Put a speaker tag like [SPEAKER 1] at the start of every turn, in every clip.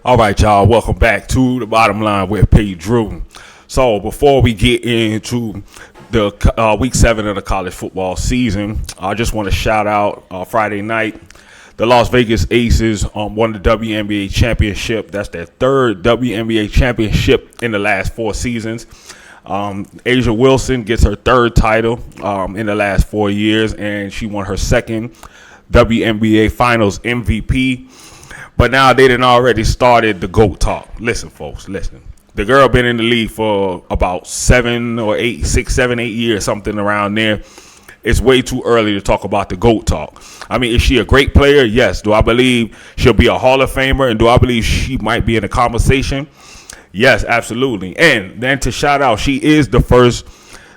[SPEAKER 1] All right, y'all. Welcome back to the Bottom Line with P. Drew. So before we get into the week 7 of the college football season, I just want to shout out Friday night. The Las Vegas Aces won the WNBA championship. That's their third WNBA championship in the last 4 seasons. Asia Wilson gets her third title in the last 4 years, and she won her second WNBA Finals MVP. But now they done already started the GOAT talk. Listen, folks, listen. The girl been in the league for about 7 or 8, 6, 7, 8 years, something around there. It's way too early to talk about the GOAT talk. I mean, is she a great player? Yes. Do I believe she'll be a Hall of Famer? And do I believe she might be in the conversation? Yes, absolutely. And then to shout out, she is the first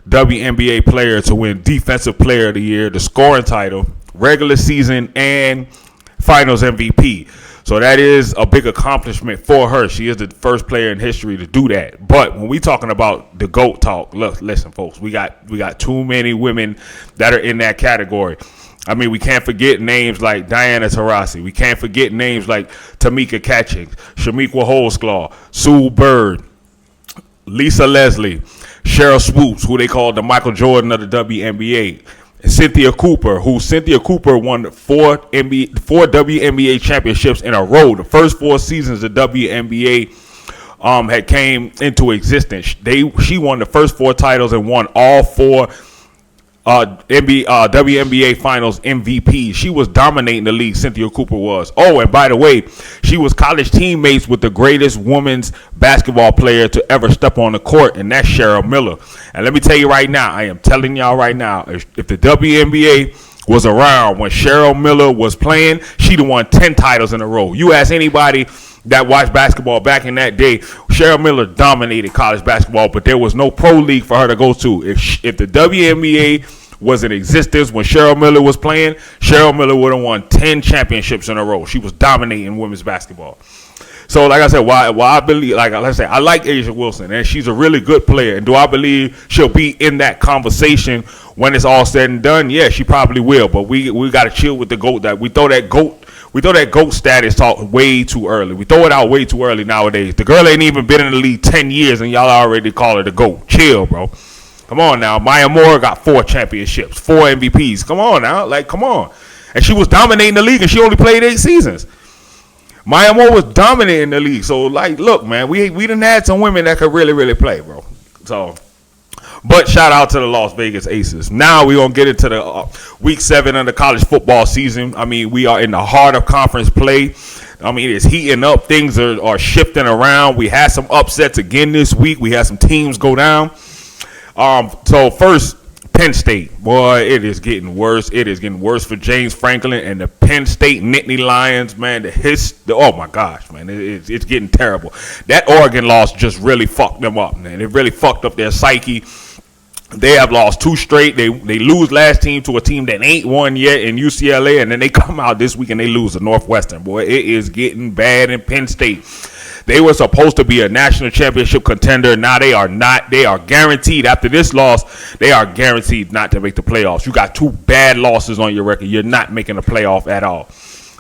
[SPEAKER 1] WNBA player to win Defensive Player of the Year, the scoring title, regular season, and Finals MVP. So that is a big accomplishment for her. She is the first player in history to do that. But when we talking about the GOAT talk, look, listen, folks, we got too many women that are in that category. I mean, we can't forget names like Diana Taurasi. We can't forget names like Tamika Catchings, Shamiqua Holdsclaw, Sue Bird, Lisa Leslie, Cheryl Swoops, who they call the Michael Jordan of the WNBA. Cynthia Cooper won 4 WNBA championships in a row. The first 4 seasons the WNBA had came into existence. She won the first 4 titles and won all 4 WNBA Finals MVP. She was dominating the league, Cynthia Cooper was. Oh, and by the way, she was college teammates with the greatest women's basketball player to ever step on the court, and that's Cheryl Miller. And let me tell you right now, I am telling y'all right now, if the WNBA was around when Cheryl Miller was playing, she'd have won 10 titles in a row. You ask anybody that watched basketball back in that day, Cheryl Miller dominated college basketball, but there was no pro league for her to go to. If the WNBA was in existence when Cheryl Miller was playing, Cheryl Miller would have won 10 championships in a row. She was dominating women's basketball. So, like I said, why I believe, like I said, I like Asia Wilson, and she's a really good player. And do I believe she'll be in that conversation when it's all said and done? Yeah, she probably will. But we got to chill with the GOAT. That we throw that GOAT status talk way too early. We throw it out way too early nowadays. The girl ain't even been in the league 10 years, and y'all already call her the GOAT. Chill, bro. Come on now. Maya Moore got 4 championships, 4 MVPs. Come on now. Like, come on. And she was dominating the league, and she only played 8 seasons. Maya Moore was dominating the league. So, like, look, man, we done had some women that could really, really play, bro. So, but shout out to the Las Vegas Aces. Now we're going to get into the week 7 of the college football season. I mean, we are in the heart of conference play. I mean, it's heating up. Things are shifting around. We had some upsets again this week. We had some teams go down. So first, Penn State. Boy, it is getting worse. It is getting worse for James Franklin and the Penn State Nittany Lions, man. Oh, my gosh, man. It's getting terrible. That Oregon loss just really fucked them up, man. It really fucked up their psyche. They have lost 2 straight. They lose last team to a team that ain't won yet in UCLA, and then they come out this week and they lose to Northwestern. Boy, it is getting bad in Penn State. They were supposed to be a national championship contender. Now they are not. They are guaranteed. After this loss, they are guaranteed not to make the playoffs. You got 2 bad losses on your record. You're not making a playoff at all.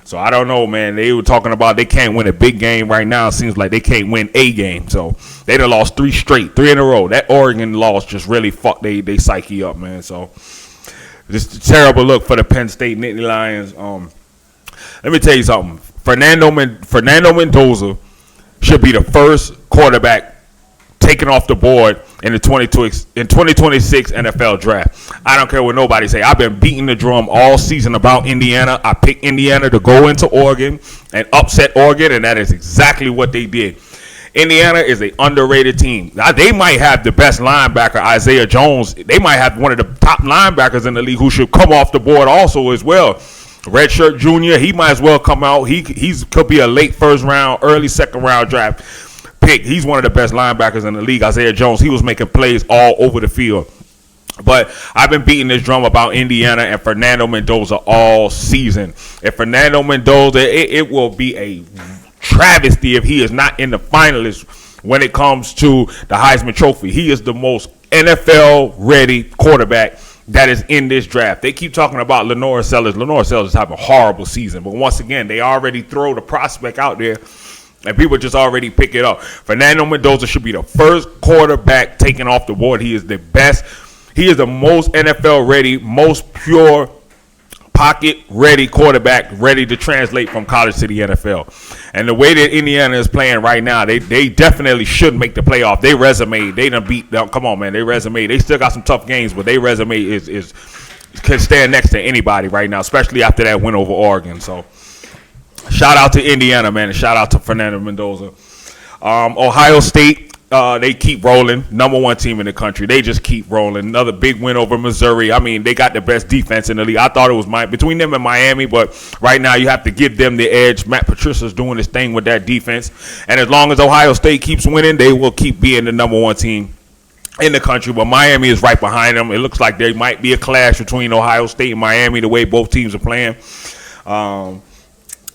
[SPEAKER 1] So I don't know, man. They were talking about they can't win a big game right now. It seems like they can't win a game. So they done lost 3 straight, 3 in a row. That Oregon loss just really fucked they psyche up, man. So just a terrible look for the Penn State Nittany Lions. Let me tell you something. Fernando Mendoza should be the first quarterback taken off the board in the 2026 NFL draft. I don't care what nobody say. I've been beating the drum all season about Indiana. I picked Indiana to go into Oregon and upset Oregon, and that is exactly what they did. Indiana is an underrated team. Now, they might have the best linebacker, Isaiah Jones. They might have one of the top linebackers in the league who should come off the board also as well. Redshirt Junior, he might as well come out. He could be a late first round, early second round draft pick. He's one of the best linebackers in the league. Isaiah Jones, he was making plays all over the field. But I've been beating this drum about Indiana and Fernando Mendoza all season. If Fernando Mendoza, it will be a travesty if he is not in the finalists when it comes to the Heisman Trophy. He is the most NFL-ready quarterback that is in this draft. They keep talking about Lenore Sellers. Lenore Sellers is having a horrible season. But once again, they already throw the prospect out there And people just already pick it up. Fernando Mendoza should be the first quarterback taken off the board. He is the best. He is the most NFL ready, most pure pocket ready quarterback, ready to translate from college to the NFL. And the way that Indiana is playing right now, they definitely should make the playoff. They resume, they done beat them. Come on, man, they resume. They still got some tough games, but they resume is can stand next to anybody right now, especially after that win over Oregon. So shout out to Indiana, man, and shout out to Fernando Mendoza. Ohio State. They keep rolling. Number one team in the country. They just keep rolling. Another big win over Missouri. I mean, they got the best defense in the league. I thought it was between them and Miami, but right now you have to give them the edge. Matt Patricia's doing his thing with that defense. And as long as Ohio State keeps winning, they will keep being the number one team in the country. But Miami is right behind them. It looks like there might be a clash between Ohio State and Miami, the way both teams are playing. And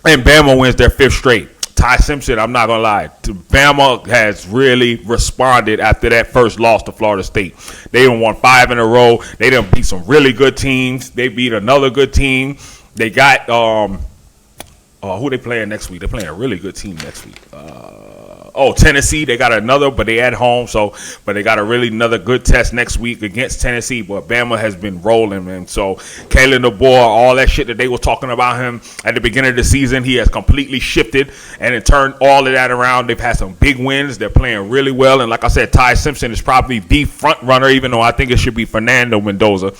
[SPEAKER 1] Bama wins their fifth straight. Ty Simpson, I'm not going to lie, Bama has really responded after that first loss to Florida State. They done won 5 in a row. They done beat some really good teams. They beat another good team. They got who they playing next week? They're playing a really good team next week. Tennessee. They got another, but they at home. But they got another good test next week against Tennessee. But Bama has been rolling, man. So Kalen DeBoer, all that shit that they were talking about him at the beginning of the season, he has completely shifted and it turned all of that around. They've had some big wins. They're playing really well. And like I said, Ty Simpson is probably the front runner, even though I think it should be Fernando Mendoza.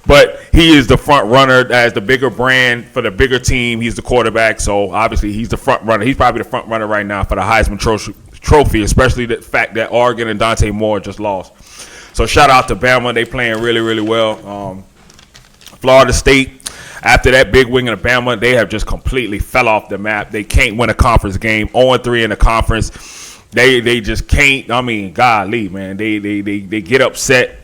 [SPEAKER 1] But he is the front runner as the bigger brand for the bigger team. He's the quarterback, so obviously he's the front runner. He's probably the front runner right now for the Heisman Trophy, especially the fact that Oregon and Dante Moore just lost. So shout out to Bama. They playing really, really well. Florida State, after that big win of Bama, they have just completely fell off the map. They can't win a conference game. 0-3 in the conference. They just can't. I mean, golly, man. They get upset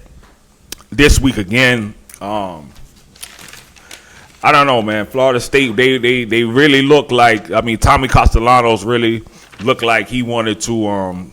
[SPEAKER 1] this week again. I don't know, man. Florida State, they really look like, I mean, Tommy Castellanos really looked like he wanted to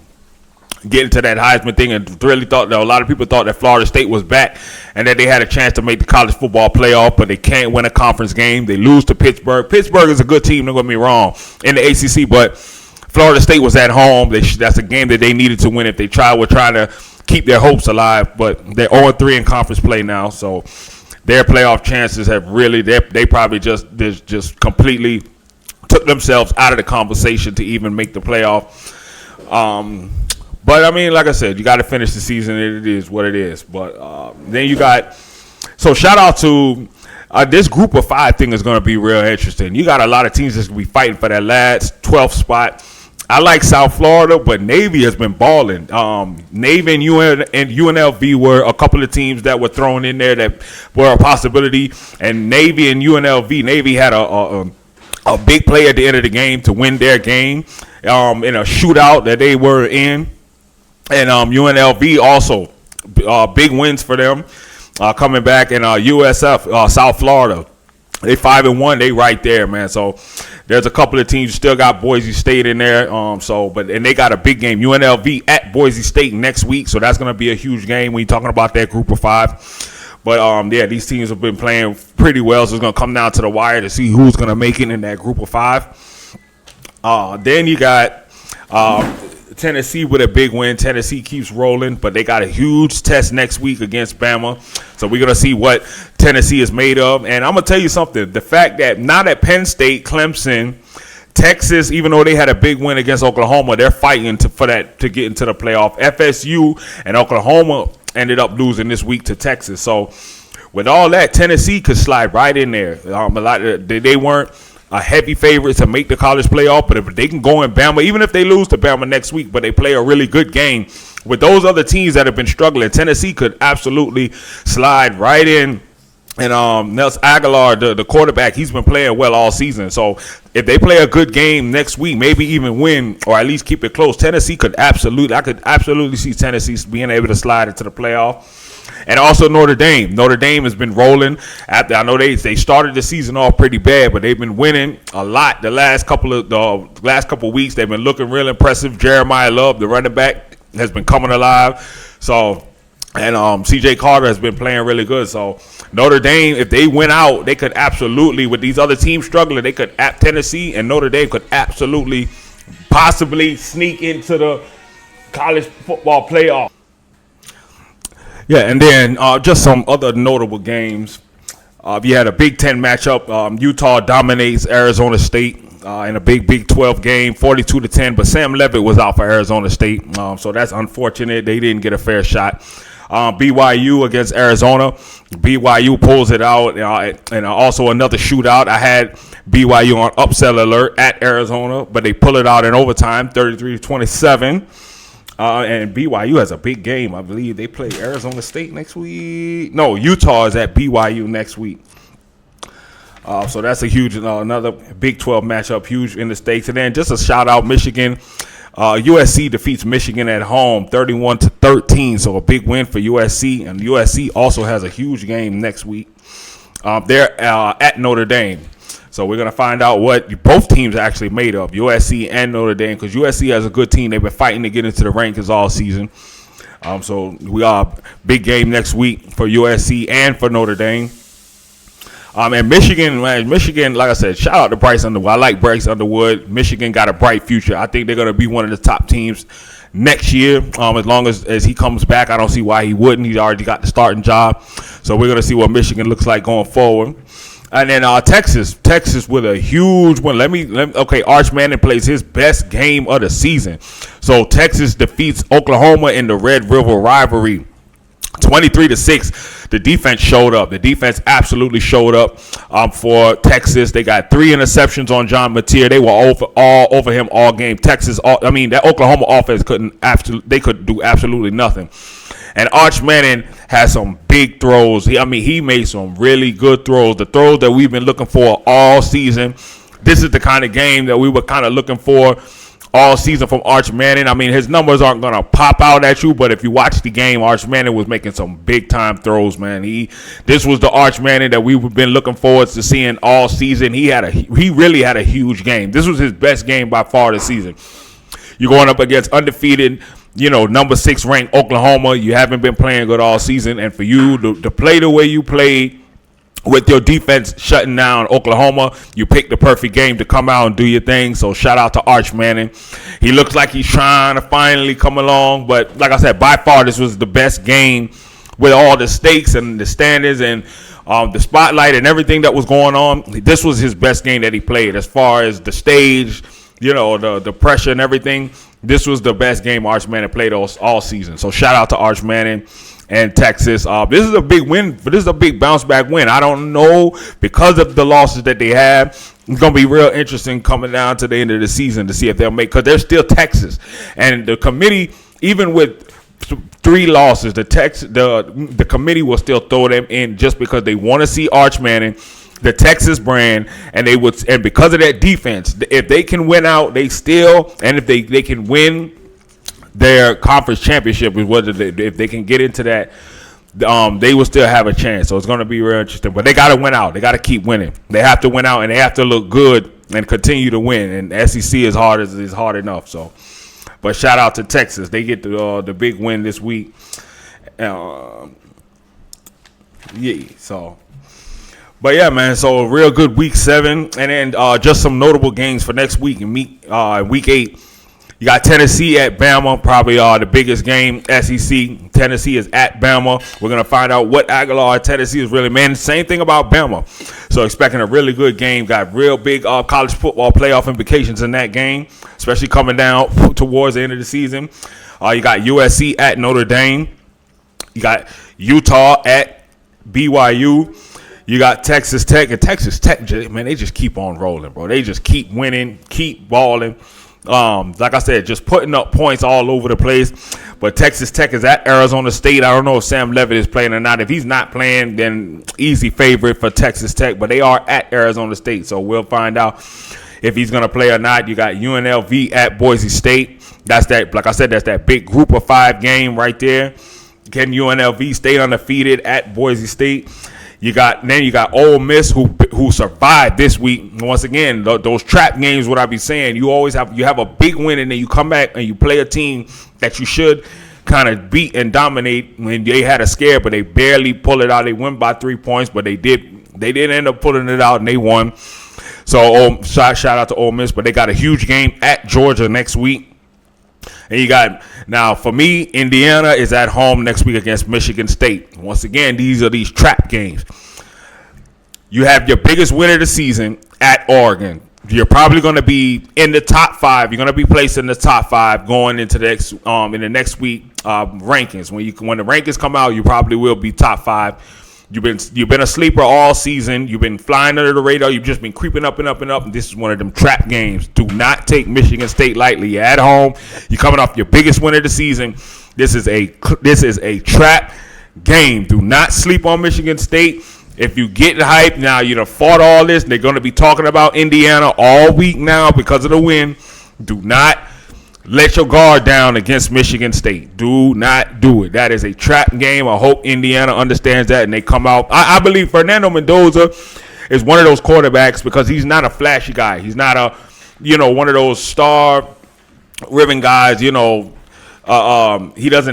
[SPEAKER 1] get into that Heisman thing and really thought that a lot of people thought that Florida State was back and that they had a chance to make the college football playoff, but they can't win a conference game. They lose to Pittsburgh. Pittsburgh is a good team, don't get me wrong, in the ACC, but Florida State was at home. That's a game that they needed to win if they were trying to keep their hopes alive, but they're 0-3 in conference play now, so their playoff chances have really, they probably just completely took themselves out of the conversation to even make the playoff. But, I mean, like I said, you got to finish the season. It is what it is. But then you got – so shout out to this group of 5 thing is going to be real interesting. You got a lot of teams that's going to be fighting for that last 12th spot. I like South Florida, but Navy has been balling. Navy and UNLV were a couple of teams that were thrown in there that were a possibility. And Navy and UNLV, Navy had a big play at the end of the game to win their game in a shootout that they were in. And UNLV also, big wins for them coming back. And USF, South Florida, they 5-1. They right there, man. So there's a couple of teams. You still got Boise State in there. And they got a big game. UNLV at Boise State next week. So that's going to be a huge game when you're talking about that group of 5. But these teams have been playing pretty well. So it's going to come down to the wire to see who's going to make it in that group of 5. Then you got Tennessee with a big win. Tennessee keeps rolling, but they got a huge test next week against Bama. So we're going to see what Tennessee is made of. And I'm going to tell you something. The fact that now that Penn State, Clemson, Texas, even though they had a big win against Oklahoma, they're fighting to get into the playoff. FSU and Oklahoma ended up losing this week to Texas. So with all that, Tennessee could slide right in there. They weren't a heavy favorite to make the college playoff, but if they can go in Bama, even if they lose to Bama next week, but they play a really good game with those other teams that have been struggling, Tennessee could absolutely slide right in. And Nelson Aguilar, the quarterback, he's been playing well all season. So if they play a good game next week, maybe even win or at least keep it close, I could absolutely see Tennessee being able to slide into the playoff. And also Notre Dame. Notre Dame has been rolling. I know they started the season off pretty bad, but they've been winning a lot the last couple of weeks. They've been looking real impressive. Jeremiah Love, the running back, has been coming alive. So, and C.J. Carter has been playing really good. So Notre Dame, if they win out, they could absolutely, with these other teams struggling, Tennessee and Notre Dame could absolutely possibly sneak into the college football playoff. Yeah, and then just some other notable games. You had a Big Ten matchup. Utah dominates Arizona State in a big 12 game, 42-10. But Sam Levitt was out for Arizona State, so that's unfortunate. They didn't get a fair shot. BYU against Arizona. BYU pulls it out, and also another shootout. I had BYU on upset alert at Arizona, but they pull it out in overtime, 33-27. And BYU has a big game. I believe they play Arizona State next week. No, Utah is at BYU next week. So that's a huge, another Big 12 matchup, huge in the stakes. And then just a shout out, Michigan. USC defeats Michigan at home, 31-13. So a big win for USC. And USC also has a huge game next week. They're at Notre Dame. So we're going to find out what both teams are actually made of, USC and Notre Dame, because USC has a good team. They've been fighting to get into the rankings all season. So we are big game next week for USC and for Notre Dame. And Michigan, like I said, shout out to Bryce Underwood. I like Bryce Underwood. Michigan got a bright future. I think they're going to be one of the top teams next year. As long as he comes back, I don't see why he wouldn't. He's already got the starting job. So we're going to see what Michigan looks like going forward. And then Texas with a huge win. Okay, Arch Manning plays his best game of the season. So Texas defeats Oklahoma in the Red River rivalry, 23-6. The defense showed up. The defense absolutely showed up for Texas. They got 3 interceptions on John Mateer. They were all over him all game. That Oklahoma offense couldn't do absolutely nothing. And Arch Manning has some big throws. He made some really good throws. The throws that we've been looking for all season. This is the kind of game that we were kind of looking for all season from Arch Manning. His numbers aren't going to pop out at you, but if you watch the game, Arch Manning was making some big-time throws, man. This was the Arch Manning that we've been looking forward to seeing all season. He really had a huge game. This was his best game by far this season. You're going up against undefeated, number 6 ranked Oklahoma. You haven't been playing good all season, and for you to play the way you played with your defense shutting down Oklahoma, you picked the perfect game to come out and do your thing. So shout out to Arch Manning. He looks like he's trying to finally come along, but like I said, by far this was the best game with all the stakes and the standards and the spotlight and everything that was going on. This was his best game that he played as far as the stage, the pressure and everything. This was the best game Arch Manning played all season. So shout out to Arch Manning and Texas. This is a big win. This is a big bounce back win. I don't know, because of the losses that they have. It's going to be real interesting coming down to the end of the season to see if they'll make, because they're still Texas. And the committee, even with 3 losses, the committee will still throw them in just because they want to see Arch Manning, the Texas brand, and because of that defense, if they can win out, if they can win their conference championship, if they can get into that, they will still have a chance. So it's going to be real interesting. But they got to win out. They got to keep winning. They have to win out, and they have to look good and continue to win. And SEC is hard enough. So, but shout out to Texas. They get the big win this week. But yeah, man, so a real good week 7. And then just some notable games for next week. In week 8, you got Tennessee at Bama, probably the biggest game, SEC. Tennessee is at Bama. We're going to find out what Aguilar Tennessee is really, man. Same thing about Bama. So expecting a really good game. Got real big college football playoff implications in that game, especially coming down towards the end of the season. You got USC at Notre Dame. You got Utah at BYU. You got Texas Tech, and Texas Tech, man, they just keep on rolling, bro. They just keep winning, keep balling. Like I said, just putting up points all over the place. But Texas Tech is at Arizona State. I don't know if Sam Levitt is playing or not. If he's not playing, then easy favorite for Texas Tech. But they are at Arizona State, so we'll find out if he's going to play or not. You got UNLV at Boise State. That's that. Like I said, that's that big group of 5 game right there. Can UNLV stay undefeated at Boise State? You got Ole Miss who survived this week. Once again, those trap games, what I be saying, you have a big win and then you come back and you play a team that you should kind of beat and dominate when they had a scare, but they barely pull it out. They win by 3 points, but they did end up pulling it out and they won. So shout out to Ole Miss, but they got a huge game at Georgia next week. And you got, now for me, Indiana is at home next week against Michigan State. Once again, these are these trap games. You have your biggest winner of the season at Oregon. You're probably going to be in the top 5. You're going to be placed in the top 5 going into the next in the next week rankings. When the rankings come out, you probably will be top 5. You've been a sleeper all season. You've been flying under the radar. You've just been creeping up and up and up. And this is one of them trap games. Do not take Michigan State lightly. You're at home. You're coming off your biggest win of the season. This is a trap game. Do not sleep on Michigan State. If you get hype now, you done fought all this. And they're going to be talking about Indiana all week now because of the win. Do not let your guard down against Michigan State. Do not do it. That is a trap game. I hope Indiana understands that and they come out. I believe Fernando Mendoza is one of those quarterbacks because he's not a flashy guy. He's not one of those star ribbon guys. He doesn't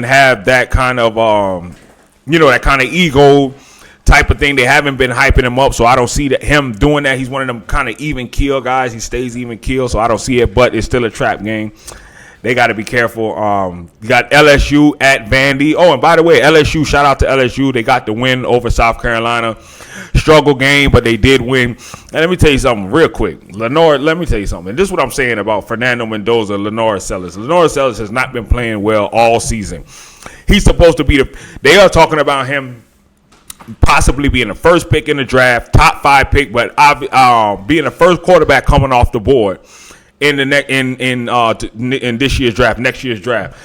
[SPEAKER 1] have that kind of that kind of ego type of thing. They haven't been hyping him up, so I don't see him doing that. He's one of them kind of even keel guys. He stays even keel, so I don't see it, but it's still a trap game. They got to be careful. You got LSU at Vandy. Oh, and by the way, LSU, shout out to LSU. They got the win over South Carolina. Struggle game, but they did win. And let me tell you something real quick. Lenore, let me tell you something. This is what I'm saying about Fernando Mendoza, Lenore Sellers. Lenore Sellers has not been playing well all season. He's supposed to be they are talking about him possibly being the first pick in the draft, top 5 pick, but being the first quarterback coming off the board in this year's draft, next year's draft.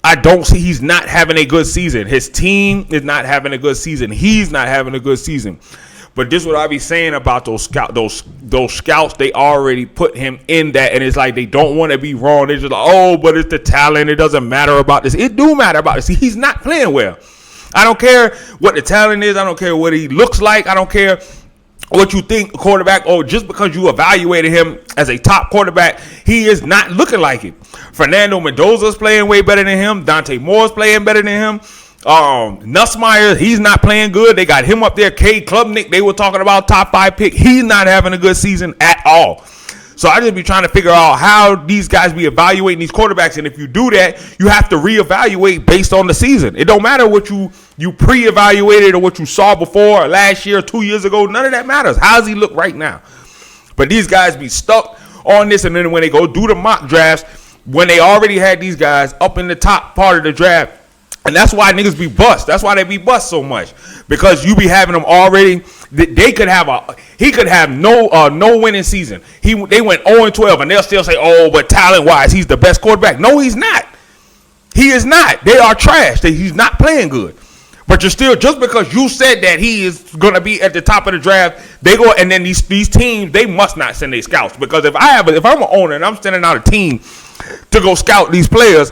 [SPEAKER 1] I don't see he's not having a good season. His team is not having a good season. He's not having a good season. But this is what I be saying about those scouts. They already put him in that, and it's like they don't want to be wrong. They're just like, but it's the talent. It doesn't matter about this. It do matter about this. See, he's not playing well. I don't care what the talent is. I don't care what he looks like. I don't care what you think quarterback. Just because you evaluated him as a top quarterback, he is not looking like it. Fernando Mendoza's playing way better than him. Dante Moore's playing better than him. Nussmeier, he's not playing good. They got him up there. Cade Klubnik, they were talking about top 5 pick. He's not having a good season at all. So I just be trying to figure out how these guys be evaluating these quarterbacks. And if you do that, you have to reevaluate based on the season. It don't matter what you pre-evaluated or what you saw before or last year or 2 years ago. None of that matters. How does he look right now? But these guys be stuck on this. And then when they go do the mock drafts, when they already had these guys up in the top part of the draft, and that's why niggas be bust. That's why they be bust so much. Because you be having them already. He could have no winning season. They went 0-12, and they'll still say, but talent-wise, he's the best quarterback. No, he's not. He is not. They are trash. He's not playing good. But you're still, just because you said that he is going to be at the top of the draft, they go, and then these teams, they must not send their scouts. Because if I'm an owner and I'm sending out a team to go scout these players,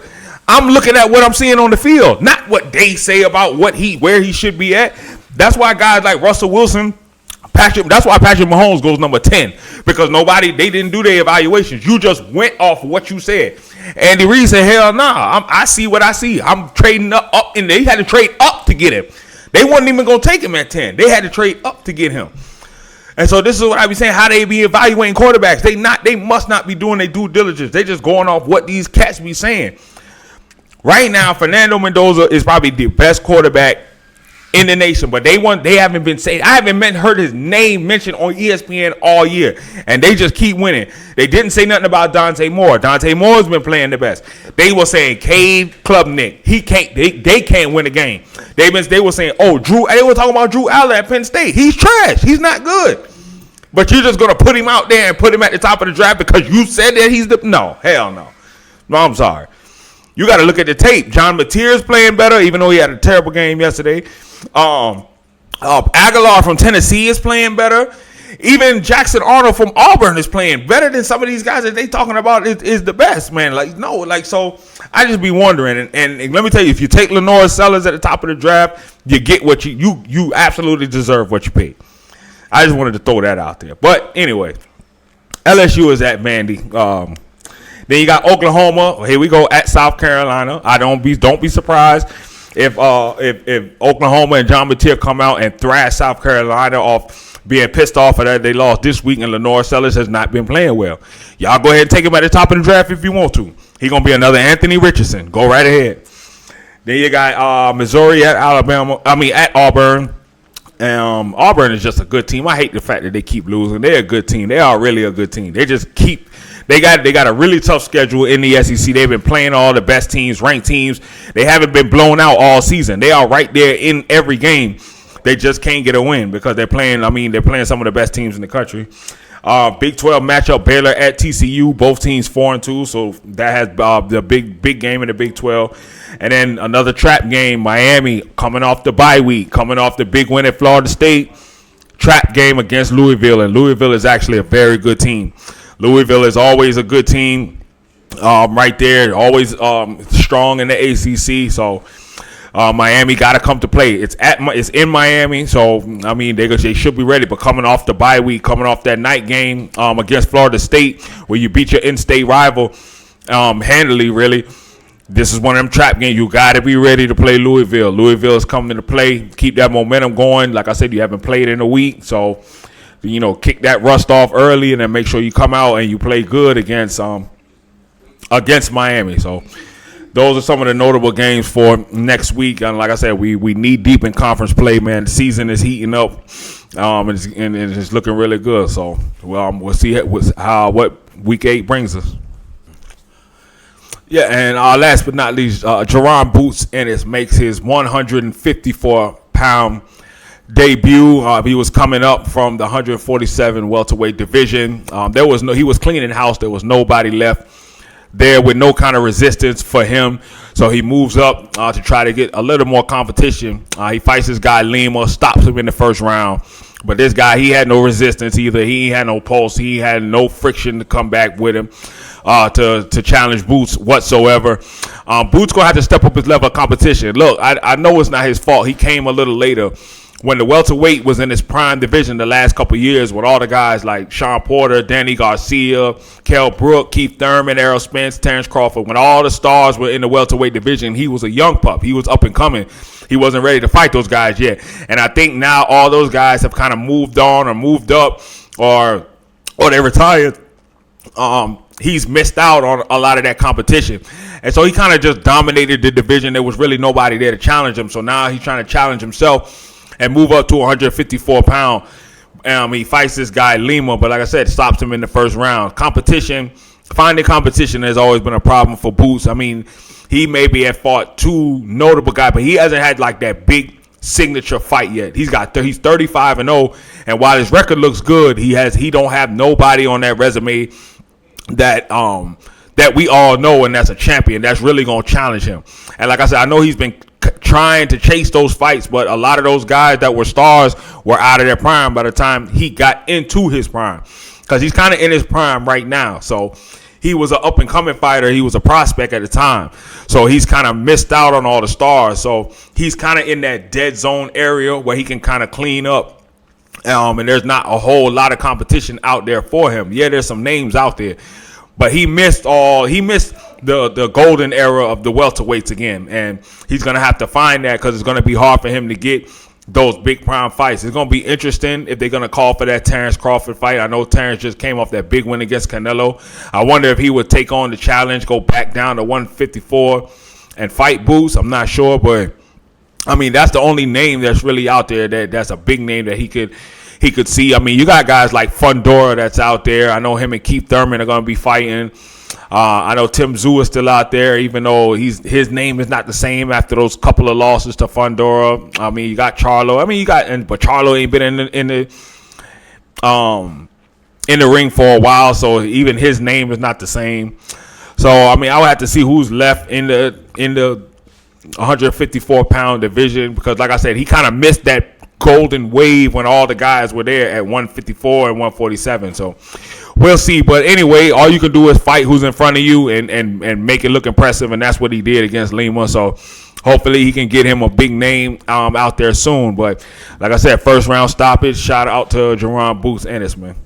[SPEAKER 1] I'm looking at what I'm seeing on the field, not what they say about where he should be at. That's why guys like Russell Wilson, that's why Patrick Mahomes goes number 10, because they didn't do their evaluations. You just went off of what you said. Andy Reid said, hell nah, I see what I see. I'm trading up, and they had to trade up to get him. They wasn't even going to take him at 10. They had to trade up to get him. And so this is what I be saying, how they be evaluating quarterbacks. They must not be doing their due diligence. They just going off what these cats be saying. Right now, Fernando Mendoza is probably the best quarterback in the nation, but they haven't been saying. I haven't heard his name mentioned on ESPN all year, and they just keep winning. They didn't say nothing about Dante Moore. Dante Moore's been playing the best. They were saying Cade Klubnik, he can't. They can't win a game. They were saying, Drew. They were talking about Drew Allen at Penn State. He's trash. He's not good. But you're just gonna put him out there and put him at the top of the draft because you said that he's no. Hell no. No, I'm sorry. You got to look at the tape. John Mateer's playing better, even though he had a terrible game yesterday. Aguilar from Tennessee is playing better. Even Jackson Arnold from Auburn is playing better than some of these guys that they talking about is the best, man. So I just be wondering. And let me tell you, if you take Lenore Sellers at the top of the draft, you get what you absolutely deserve what you paid. I just wanted to throw that out there. But anyway, LSU is at Vandy. Then you got Oklahoma. Here we go at South Carolina. Don't be surprised if Oklahoma and John Mateer come out and thrash South Carolina off being pissed off that they lost this week, and Lenore Sellers has not been playing well. Y'all go ahead and take him at the top of the draft if you want to. He gonna be another Anthony Richardson. Go right ahead. Then you got Missouri at at Auburn. Auburn is just a good team. I hate the fact that they keep losing. They're a good team. They are really a good team. They just keep. They got a really tough schedule in the SEC. They've been playing all the best teams, ranked teams. They haven't been blown out all season. They are right there in every game. They just can't get a win because they're playing. They're playing some of the best teams in the country. Big 12 matchup: Baylor at TCU. Both teams 4-2, so that has the big game in the Big 12. And then another trap game: Miami coming off the bye week, coming off the big win at Florida State. Trap game against Louisville, and Louisville is actually a very good team. Louisville is always a good team, right there, always strong in the ACC. So Miami got to come to play. It's in Miami, so they should be ready. But coming off the bye week, coming off that night game against Florida State, where you beat your in-state rival handily, really. This is one of them trap games. You got to be ready to play Louisville. Louisville is coming to play. Keep that momentum going. Like I said, you haven't played in a week, so kick that rust off early, and then make sure you come out and you play good against Miami. So those are some of the notable games for next week. And like I said, we need deep in conference play, man. The season is heating up, and it's looking really good. So we'll see what week 8 brings us. Yeah, and last but not least, Jerron Boots Ennis makes his 154-pound debut. He was coming up from the 147 welterweight division. He was cleaning house. There was nobody left there with no kind of resistance for him. So he moves up to try to get a little more competition. He fights this guy Lima, stops him in the first round. But this guy, he had no resistance either. He had no pulse. He had no friction to come back with him to challenge Boots whatsoever. Boots going to have to step up his level of competition. Look, I know it's not his fault. He came a little later. When the welterweight was in his prime division the last couple of years with all the guys like Sean Porter, Danny Garcia, Kell Brook, Keith Thurman, Errol Spence, Terrence Crawford, when all the stars were in the welterweight division, he was a young pup. He was up and coming. He wasn't ready to fight those guys yet. And I think now all those guys have kind of moved on or moved up or they retired. He's missed out on a lot of that competition. And so he kind of just dominated the division. There was really nobody there to challenge him. So now he's trying to challenge himself and move up to 154 pound. He fights this guy Lima, but like I said, stops him in the first round. Finding competition has always been a problem for Boots. He maybe had fought two notable guys, but he hasn't had like that big signature fight yet. He's 35-0, and while his record looks good, he don't have nobody on that resume that we all know, and that's a champion that's really gonna challenge him. And like I said, I know he's been trying to chase those fights, but a lot of those guys that were stars were out of their prime by the time he got into his prime, because he's kind of in his prime right now. So he was an up and coming fighter. He was a prospect at the time, so he's kind of missed out on all the stars. So he's kind of in that dead zone area where he can kind of clean up, and there's not a whole lot of competition out there for him. Yeah, there's some names out there, but he missed the golden era of the welterweights again, and he's going to have to find that, because it's going to be hard for him to get those big prime fights. It's going to be interesting if they're going to call for that Terrence Crawford fight. I know Terrence just came off that big win against Canelo. I wonder if he would take on the challenge, go back down to 154 and fight Boots. I'm not sure, but that's the only name that's really out there that's a big name that he could see. You got guys like Fundora that's out there. I know him and Keith Thurman are going to be fighting. I know Tim Tszyu is still out there, even though his name is not the same after those couple of losses to Fundora. You got Charlo. But Charlo ain't been in the ring for a while, so even his name is not the same. So I would have to see who's left in the 154-pound division, because like I said, he kind of missed that golden wave when all the guys were there at 154 and 147. So we'll see. But anyway, all you can do is fight who's in front of you and make it look impressive, and that's what he did against Lima. So hopefully he can get him a big name out there soon. But like I said, first round stoppage. Shout out to Jerron Boots Ennis, man.